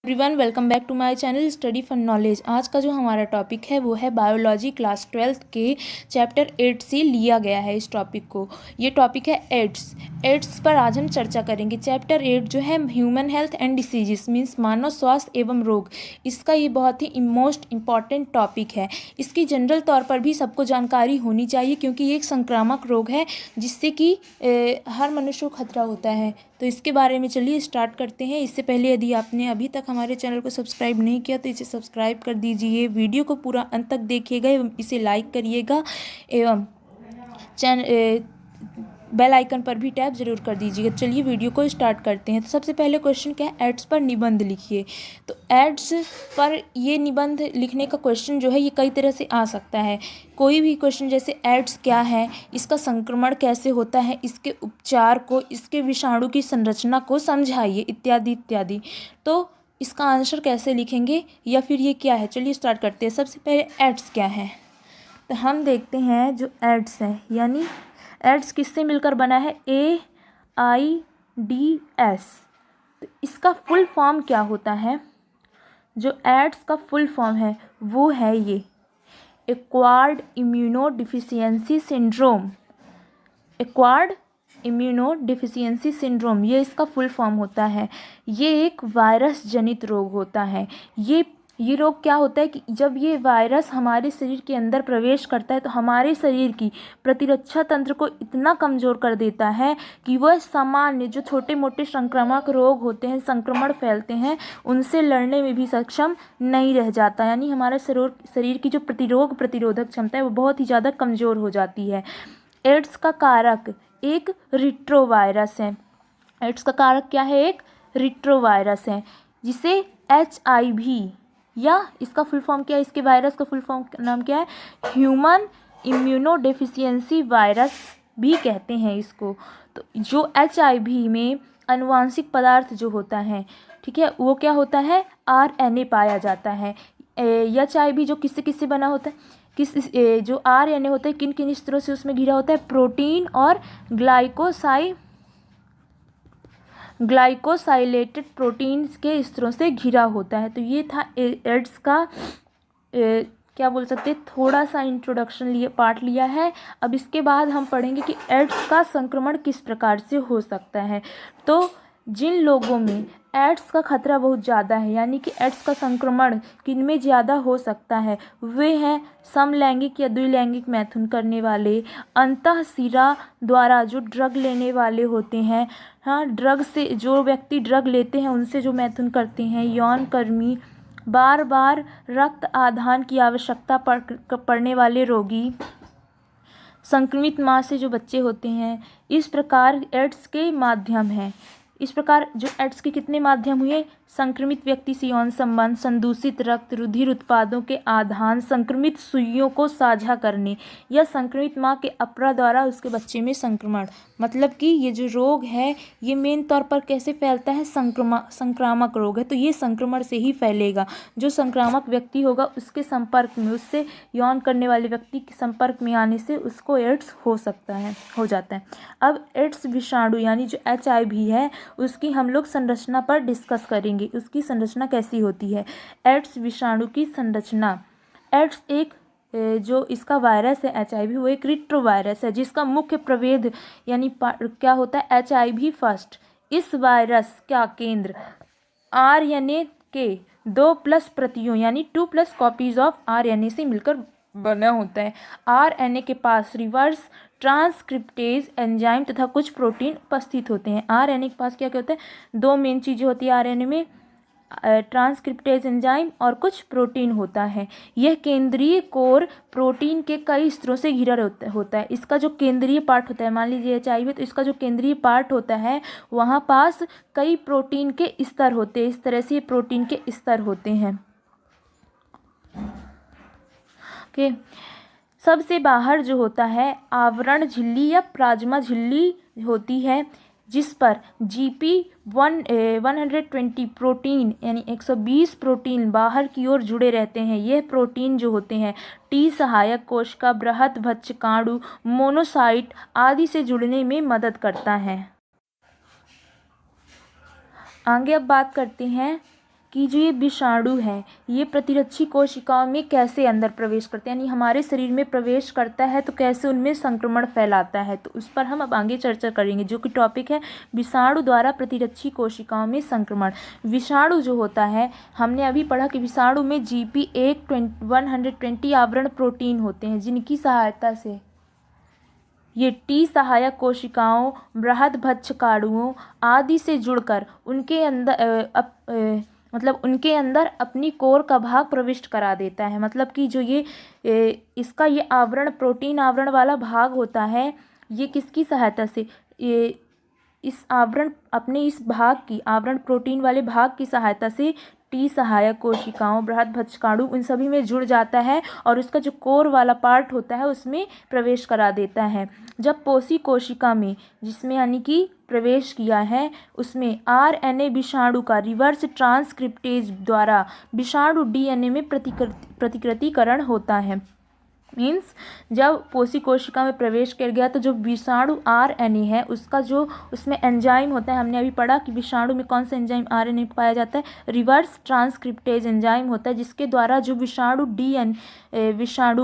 Everyone, welcome back to my channel study for knowledge. आज का जो हमारा टॉपिक है वो है बायोलॉजी क्लास 12th के चैप्टर 8 से लिया गया है। इस टॉपिक को, ये टॉपिक है एड्स पर आज हम चर्चा करेंगे। चैप्टर 8 जो है human health and diseases means मानव स्वास्थ्य एवं रोग, इसका ये बहुत ही मोस्ट इम्पॉर्टेंट टॉपिक है। इसकी जनरल तौर पर भी सबको जानकारी होनी चाहिए क्योंकि ये एक संक्रामक रोग है जिससे कि हर मनुष्य को खतरा होता है। तो इसके बारे में चलिए स्टार्ट करते हैं। इससे पहले यदि आपने अभी तक हमारे चैनल को सब्सक्राइब नहीं किया तो इसे सब्सक्राइब कर दीजिए, वीडियो को पूरा अंत तक देखिएगा एवं इसे लाइक करिएगा एवं बेल आइकन पर भी टैप जरूर कर दीजिएगा। चलिए वीडियो को स्टार्ट करते हैं। तो सबसे पहले क्वेश्चन क्या है, एड्स पर निबंध लिखिए। तो एड्स पर ये निबंध लिखने का क्वेश्चन जो है ये कई तरह से आ सकता है। कोई भी क्वेश्चन जैसे एड्स क्या है, इसका संक्रमण कैसे होता है, इसके उपचार को, इसके विषाणु की संरचना को समझाइए इत्यादि इत्यादि। तो इसका आंसर कैसे लिखेंगे या फिर ये क्या है, चलिए स्टार्ट करते हैं। सबसे पहले एड्स क्या है, तो हम देखते हैं जो एड्स है यानी एड्स किससे मिलकर बना है, AIDS। तो इसका फुल फॉर्म क्या होता है, जो एड्स का फुल फॉर्म है वो है ये acquired immunodeficiency syndrome. Acquired immunodeficiency syndrome ये इसका फुल फॉर्म होता है। ये एक वायरस जनित रोग होता है। ये रोग क्या होता है कि जब ये वायरस हमारे शरीर के अंदर प्रवेश करता है तो हमारे शरीर की प्रतिरक्षा तंत्र को इतना कमज़ोर कर देता है कि वह सामान्य जो छोटे मोटे संक्रामक रोग होते हैं, संक्रमण फैलते हैं, उनसे लड़ने में भी सक्षम नहीं रह जाता। यानी हमारे शरीर की जो प्रतिरोधक क्षमता है वो बहुत ही ज़्यादा कमज़ोर हो जाती है। एड्स का कारक एक रिट्रोवायरस है। एड्स का कारक क्या है, एक रिट्रोवायरस है जिसे HIV या इसका फुल फॉर्म क्या है, इसके वायरस का फुल फॉर्म नाम क्या है, ह्यूमन इम्यूनोडेफिशिएंसी वायरस भी कहते हैं इसको। तो जो HIV में आनुवांशिक पदार्थ जो होता है, ठीक है, वो क्या होता है, RNA पाया जाता है। HIV जो किससे किससे बना होता है, जो RNA होता है किन किन स्तरों से उसमें घिरा होता है, प्रोटीन और ग्लाइकोसाइलेटेड प्रोटीन्स के स्तरों से घिरा होता है। तो ये था एड्स का क्या बोल सकते हैं, थोड़ा सा इंट्रोडक्शन पार्ट लिया है। अब इसके बाद हम पढ़ेंगे कि एड्स का संक्रमण किस प्रकार से हो सकता है। तो जिन लोगों में एड्स का खतरा बहुत ज़्यादा है यानी कि एड्स का संक्रमण किनमें ज़्यादा हो सकता है, वे हैं समलैंगिक या द्विलैंगिक मैथुन करने वाले, अंतःशिरा द्वारा जो ड्रग लेने वाले होते हैं, हाँ, ड्रग से जो व्यक्ति ड्रग लेते हैं उनसे जो मैथुन करते हैं, यौन कर्मी, बार बार रक्त आदान की आवश्यकता पड़ने वाले रोगी, संक्रमित माँ से जो बच्चे होते हैं। इस प्रकार एड्स के माध्यम हैं। इस प्रकार जो एड्स के कितने माध्यम हुए, संक्रमित व्यक्ति से यौन संबंध, संदूषित रक्त, रुधिर उत्पादों के आदान, संक्रमित सुइयों को साझा करने या संक्रमित माँ के अपरा द्वारा उसके बच्चे में संक्रमण। मतलब कि ये जो रोग है ये मेन तौर पर कैसे फैलता है, संक्रामक रोग है, तो ये संक्रमण से ही फैलेगा। जो संक्रामक व्यक्ति होगा उसके संपर्क में, उससे यौन करने वाले व्यक्ति के संपर्क में आने से उसको एड्स हो जाता है। अब एड्स विषाणु यानी जो HIV है उसकी हम लोग संरचना पर डिस्कस करेंगे, उसकी संरचना कैसी होती है। एड्स विषाणु की संरचना, एड्स एक जो इसका वायरस है HIV वो एक रिट्रोवायरस है जिसका मुख्य प्रभेद यानी क्या होता है, HIV फर्स्ट। इस वायरस का केंद्र RNA के 2+ प्रतियों यानी 2+ कॉपीज ऑफ RNA से मिलकर बना होता है। RNA के पास रिवर्स ट्रांसक्रिप्टेज एंजाइम तथा कुछ प्रोटीन उपस्थित होते हैं। RNA के पास क्या क्या होता है, दो मेन चीज़ें होती है RNA में, ट्रांसक्रिप्टेज एंजाइम और कुछ प्रोटीन होता है। यह केंद्रीय कोर प्रोटीन के कई स्तरों से घिरा होता है। इसका जो केंद्रीय पार्ट होता है, मान लीजिए HIV तो इसका जो केंद्रीय पार्ट होता है वहाँ पास कई प्रोटीन के स्तर होते हैं। इस तरह से ये प्रोटीन के स्तर होते हैं। ओके, सबसे बाहर जो होता है आवरण झिल्ली या प्लाज्मा झिल्ली होती है जिस पर GP120 प्रोटीन यानी 120 प्रोटीन बाहर की ओर जुड़े रहते हैं। यह प्रोटीन जो होते हैं T सहायक कोशिका, बृहत भक्षकाणु, मोनोसाइट आदि से जुड़ने में मदद करता है। आगे अब बात करते हैं कि जो ये विषाणु है ये प्रतिरक्षी कोशिकाओं में कैसे अंदर प्रवेश करते हैं, यानी हमारे शरीर में प्रवेश करता है तो कैसे उनमें संक्रमण फैलाता है। तो उस पर हम अब आगे चर्चा करेंगे, जो कि टॉपिक है विषाणु द्वारा प्रतिरक्षी कोशिकाओं में संक्रमण। विषाणु जो होता है, हमने अभी पढ़ा कि विषाणु में GP120 आवरण प्रोटीन होते हैं, जिनकी सहायता से ये टी सहायक कोशिकाओं, बृहदभक्षकाणुओं आदि से जुड़कर उनके अंदर मतलब उनके अंदर अपनी कोर का भाग प्रविष्ट करा देता है। मतलब कि जो ये इसका ये आवरण, प्रोटीन आवरण वाला भाग होता है, ये किसकी सहायता से, ये इस आवरण, अपने इस भाग की, आवरण प्रोटीन वाले भाग की सहायता से टी सहायक कोशिकाओं, बृहदभक्षकाणु, उन सभी में जुड़ जाता है और उसका जो कोर वाला पार्ट होता है उसमें प्रवेश करा देता है। जब पोषी कोशिका में, जिसमें यानी कि प्रवेश किया है, उसमें RNA विषाणु का रिवर्स ट्रांसक्रिप्टेज द्वारा विषाणु DNA में प्रतिकृतिकरण होता है। मीन्स जब पोषी कोशिका में प्रवेश कर गया तो जो विषाणु RNA है उसका जो उसमें एंजाइम होता है, हमने अभी पढ़ा कि विषाणु में कौन सा एंजाइम RNA पाया जाता है, रिवर्स ट्रांसक्रिप्टेज एंजाइम होता है, जिसके द्वारा जो विषाणु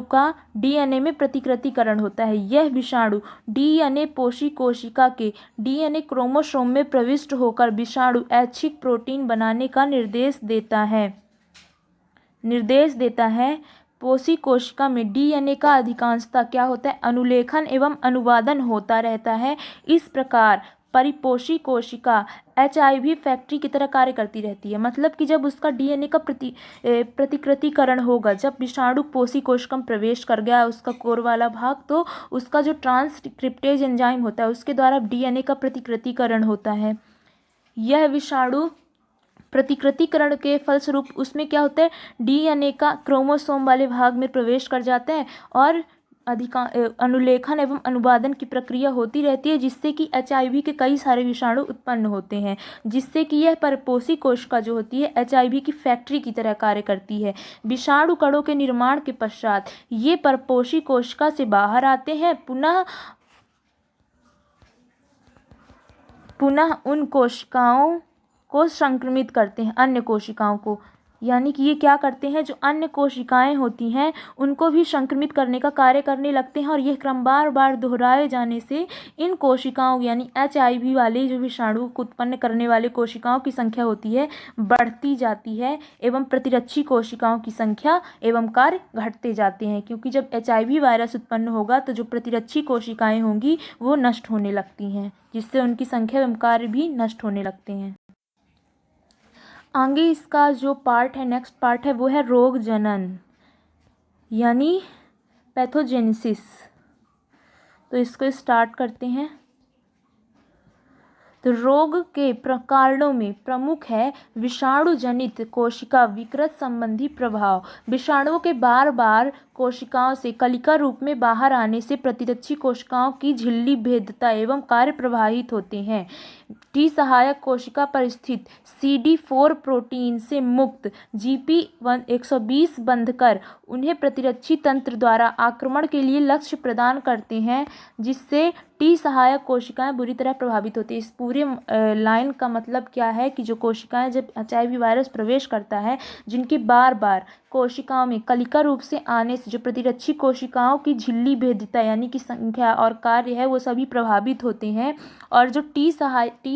का DNA में प्रतिकृतिकरण होता है। यह विषाणु DNA पोषी कोशिका के DNA क्रोमोसोम में प्रविष्ट होकर विषाणु ऐच्छिक प्रोटीन बनाने का निर्देश देता है। पोषी कोशिका में DNA का अधिकांशतः क्या होता है, अनुलेखन एवं अनुवादन होता रहता है। इस प्रकार परिपोषी कोशिका HIV फैक्ट्री की तरह कार्य करती रहती है। मतलब कि जब उसका DNA का प्रतिकृतिकरण होगा, जब विषाणु पोषी कोशिका में प्रवेश कर गया उसका कोर वाला भाग, तो उसका जो ट्रांसक्रिप्टेज एंजाइम होता है उसके द्वारा DNA का प्रतिकृतिकरण होता है। यह विषाणु प्रतिकृतिकरण के फलस्वरूप उसमें क्या होता है, DNA का क्रोमोसोम वाले भाग में प्रवेश कर जाता है और अनुलेखन एवं अनुवादन की प्रक्रिया होती रहती है, जिससे कि HIV के कई सारे विषाणु उत्पन्न होते हैं, जिससे कि यह परिपोषी कोशिका जो होती है HIV की फैक्ट्री की तरह कार्य करती है। विषाणु कणों के निर्माण के पश्चात ये परिपोषी कोशिका से बाहर आते हैं, पुनः उन कोशिकाओं को संक्रमित करते हैं, अन्य कोशिकाओं को, यानी कि ये क्या करते हैं, जो अन्य कोशिकाएं होती हैं उनको भी संक्रमित करने का कार्य करने लगते हैं। और यह क्रम बार बार दोहराए जाने से इन कोशिकाओं, यानी HIV वाले जो विषाणु को उत्पन्न करने वाले कोशिकाओं की संख्या होती है बढ़ती जाती है एवं प्रतिरक्षी कोशिकाओं की संख्या एवं कार्य घटते जाते हैं। क्योंकि जब HIV वायरस उत्पन्न होगा तो जो प्रतिरक्षी कोशिकाएं होंगी वो नष्ट होने लगती हैं, जिससे उनकी संख्या एवं कार्य भी नष्ट होने लगते हैं। आगे इसका जो पार्ट है, नेक्स्ट पार्ट है, वो है रोग जनन यानी पैथोजेनेसिस। तो इसको स्टार्ट करते हैं। तो रोग के प्रकारों में प्रमुख है विषाणु जनित कोशिका विकृत संबंधी प्रभाव। विषाणुओं के बार बार कोशिकाओं से कलिका रूप में बाहर आने से प्रतिरक्षी कोशिकाओं की झिल्ली भेदता एवं कार्य प्रभावित होते हैं। टी सहायक कोशिका पर स्थित CD4 प्रोटीन से मुक्त GP120 बंधकर उन्हें प्रतिरक्षी तंत्र द्वारा आक्रमण के लिए लक्ष्य प्रदान करते हैं, जिससे टी सहायक कोशिकाएं बुरी तरह प्रभावित होती है। इस पूरे लाइन का मतलब क्या है कि जो कोशिकाएं, जब HIV वायरस प्रवेश करता है, जिनकी बार बार कोशिकाओं में कलिका रूप से आने से जो प्रतिरक्षी कोशिकाओं की झिल्ली भेदिता यानी कि संख्या और कार्य है वो सभी प्रभावित होते हैं। और जो टी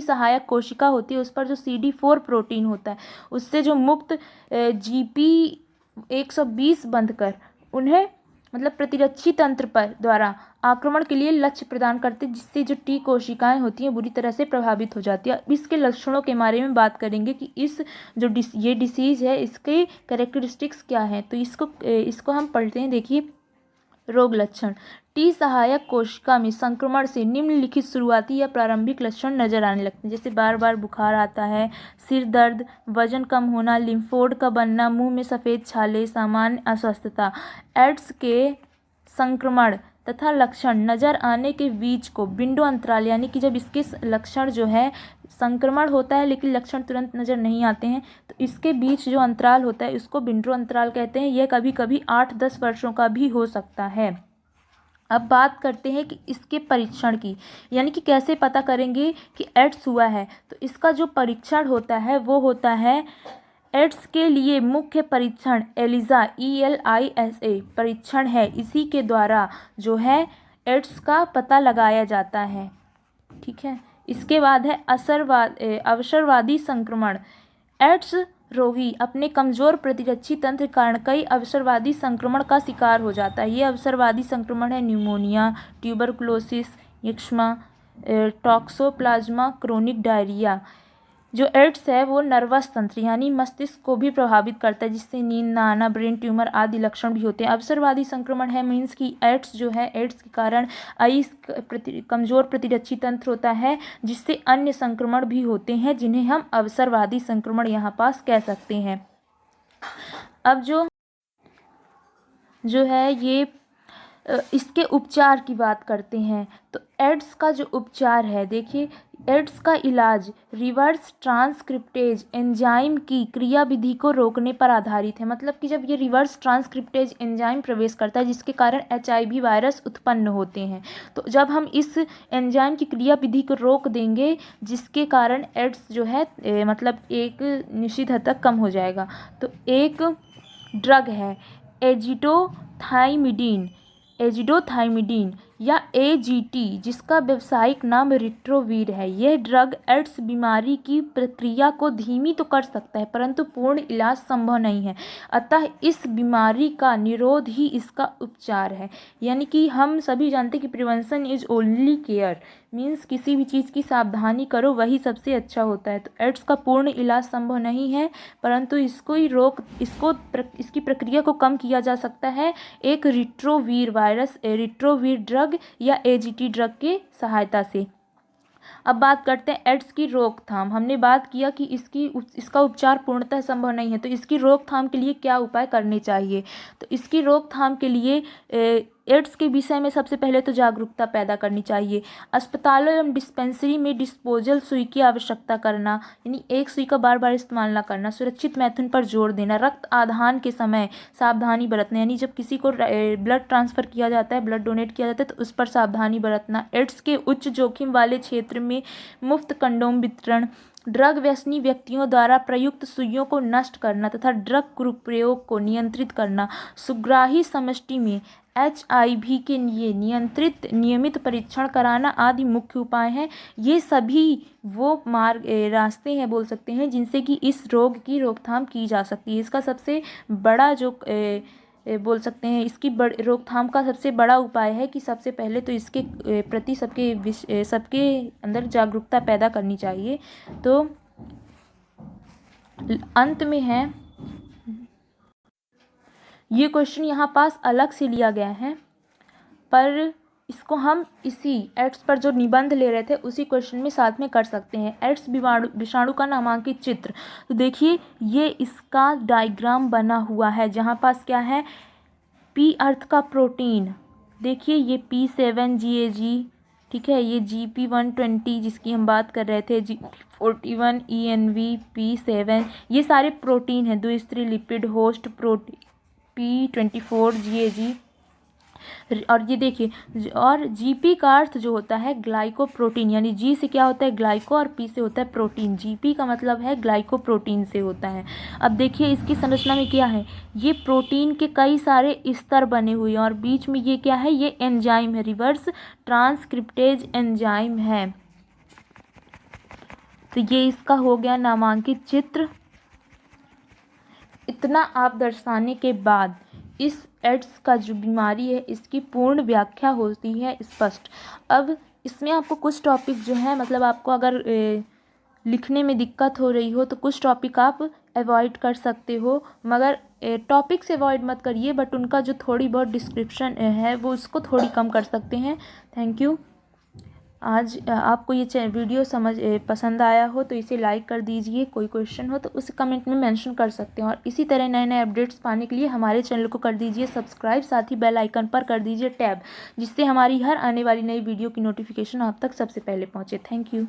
सहायक कोशिका होती है उस पर जो CD4 प्रोटीन होता है उससे जो मुक्त GP120 बंधकर उन्हें मतलब प्रतिरक्षी तंत्र पर द्वारा आक्रमण के लिए लक्ष्य प्रदान करते, जिससे जो टी कोशिकाएं होती हैं बुरी तरह से प्रभावित हो जाती है। अब इसके लक्षणों के बारे में बात करेंगे कि इस जो ये डिसीज़ है इसके कैरेक्टरिस्टिक्स क्या हैं। तो इसको हम पढ़ते हैं। देखिए, रोग लक्षण। टी सहायक कोशिका में संक्रमण से निम्नलिखित शुरुआती या प्रारंभिक लक्षण नजर आने लगते हैं, जैसे बार बार बुखार आता है, सिर दर्द, वजन कम होना, लिम्फोड का बनना, मुंह में सफ़ेद छाले, सामान्य अस्वस्थता। एड्स के संक्रमण तथा लक्षण नजर आने के बीच को विंडो अंतराल, यानी कि जब इसके लक्षण जो है, संक्रमण होता है लेकिन लक्षण तुरंत नज़र नहीं आते हैं, तो इसके बीच जो अंतराल होता है इसको विंडो अंतराल कहते हैं। यह कभी कभी 8-10 वर्षों का भी हो सकता है। अब बात करते हैं कि इसके परीक्षण की, यानी कि कैसे पता करेंगे कि एड्स हुआ है। तो इसका जो परीक्षण होता है वो होता है एड्स के लिए मुख्य परीक्षण ELISA परीक्षण है। इसी के द्वारा जो है एड्स का पता लगाया जाता है। ठीक है, इसके बाद है अवसरवादी संक्रमण। एड्स रोगी अपने कमजोर प्रतिरक्षी तंत्र के कारण कई अवसरवादी संक्रमण का शिकार हो जाता है। ये अवसरवादी संक्रमण है न्यूमोनिया, ट्यूबरकुलोसिस, यक्ष्मा, टॉक्सोप्लाज्मा, क्रोनिक डायरिया। जो एड्स है वो नर्वस तंत्र यानी मस्तिष्क को भी प्रभावित करता है, जिससे नींद ना आना, ब्रेन ट्यूमर आदि लक्षण भी होते हैं। अवसरवादी संक्रमण है मीन्स कि एड्स जो है, एड्स के कारण कमजोर प्रतिरक्षी तंत्र होता है, जिससे अन्य संक्रमण भी होते हैं, जिन्हें हम अवसरवादी संक्रमण यहाँ पास कह सकते हैं। अब जो है ये इसके उपचार की बात करते हैं। तो एड्स का जो उपचार है, देखिए एड्स का इलाज रिवर्स ट्रांसक्रिप्टेज एंजाइम की क्रियाविधि को रोकने पर आधारित है। मतलब कि जब ये रिवर्स ट्रांसक्रिप्टेज एंजाइम प्रवेश करता है, जिसके कारण HIV वायरस उत्पन्न होते हैं, तो जब हम इस एंजाइम की क्रियाविधि को रोक देंगे, जिसके कारण एड्स जो है मतलब एक निश्चित हद तक कम हो जाएगा। तो एक ड्रग है एजिडोथाइमिडीन या AGT, जिसका व्यावसायिक नाम रिट्रोवीर है। यह ड्रग एड्स बीमारी की प्रक्रिया को धीमी तो कर सकता है, परंतु पूर्ण इलाज संभव नहीं है। अतः इस बीमारी का निरोध ही इसका उपचार है। यानी कि हम सभी जानते हैं कि prevention is only care, means किसी भी चीज़ की सावधानी करो वही सबसे अच्छा होता है। तो एड्स का पूर्ण इलाज संभव नहीं है, परंतु इसकी प्रक्रिया को कम किया जा सकता है एक रिट्रोवीर ड्रग या AGT ड्रग के सहायता से। अब बात करते हैं एड्स की रोकथाम। हमने बात किया कि इसका उपचार पूर्णतः संभव नहीं है, तो इसकी रोकथाम के लिए क्या उपाय करने चाहिए। तो इसकी रोकथाम के लिए एड्स के विषय में सबसे पहले तो जागरूकता पैदा करनी चाहिए। अस्पतालों एवं डिस्पेंसरी में डिस्पोजल सुई की आवश्यकता करना, यानी एक सुई का बार बार इस्तेमाल न करना। सुरक्षित मैथुन पर जोर देना। रक्त आधान के समय सावधानी बरतना, यानी जब किसी को ब्लड ट्रांसफ़र किया जाता है, ब्लड डोनेट किया जाता है, तो उस पर सावधानी बरतना। एड्स के उच्च जोखिम वाले क्षेत्र में मुफ्त कंडोम वितरण। ड्रग व्यसनी व्यक्तियों द्वारा प्रयुक्त सुइयों को नष्ट करना तथा ड्रग कुप्रयोग को नियंत्रित करना। सुग्राही समष्टि में HIV के लिए नियमित परीक्षण कराना आदि मुख्य उपाय हैं। ये सभी वो रास्ते हैं बोल सकते हैं, जिनसे कि इस रोग की रोकथाम की जा सकती है। इसका सबसे बड़ा जो बोल सकते हैं, इसकी रोकथाम का सबसे बड़ा उपाय है कि सबसे पहले तो इसके प्रति सबके अंदर जागरूकता पैदा करनी चाहिए। तो अंत में है, ये क्वेश्चन यहाँ पास अलग से लिया गया है, पर इसको हम इसी एड्स पर जो निबंध ले रहे थे उसी क्वेश्चन में साथ में कर सकते हैं। एड्स विषाणु का नामांकित चित्र। तो देखिए ये इसका डायग्राम बना हुआ है, जहाँ पास क्या है, P अर्थ का प्रोटीन, देखिए ये P7GAG, ठीक है, ये GP120 जिसकी हम बात कर रहे थे, G41 ENV P7, ये सारे प्रोटीन हैं। द्विस्तरीय लिपिड होस्ट प्रोटीन P24GAG। और ये देखिए, और GP का अर्थ जो होता है ग्लाइकोप्रोटीन, यानी G से क्या होता है ग्लाइको और P से होता है प्रोटीन। GP का मतलब है ग्लाइकोप्रोटीन से होता है। अब देखिए इसकी संरचना में क्या है, ये प्रोटीन के कई सारे स्तर बने हुए हैं, और बीच में ये क्या है, ये एंजाइम है, रिवर्स ट्रांसक्रिप्टेज एंजाइम है। तो ये इसका हो गया नामांकित चित्र। इतना आप दर्शाने के बाद इस एड्स का जो बीमारी है इसकी पूर्ण व्याख्या होती है स्पष्ट। अब इसमें आपको कुछ टॉपिक जो है, मतलब आपको अगर लिखने में दिक्कत हो रही हो तो कुछ टॉपिक आप अवॉइड कर सकते हो, मगर टॉपिक से अवॉइड मत करिए, बट उनका जो थोड़ी बहुत डिस्क्रिप्शन है वो उसको थोड़ी कम कर सकते हैं। Thank you. आज आपको ये वीडियो पसंद आया हो तो इसे लाइक कर दीजिए। कोई क्वेश्चन हो तो उसे कमेंट में मेंशन कर सकते हैं, और इसी तरह नए नए अपडेट्स पाने के लिए हमारे चैनल को कर दीजिए सब्सक्राइब, साथ ही बेल आइकन पर कर दीजिए टैब, जिससे हमारी हर आने वाली नई वीडियो की नोटिफिकेशन आप तक सबसे पहले पहुंचे। Thank you.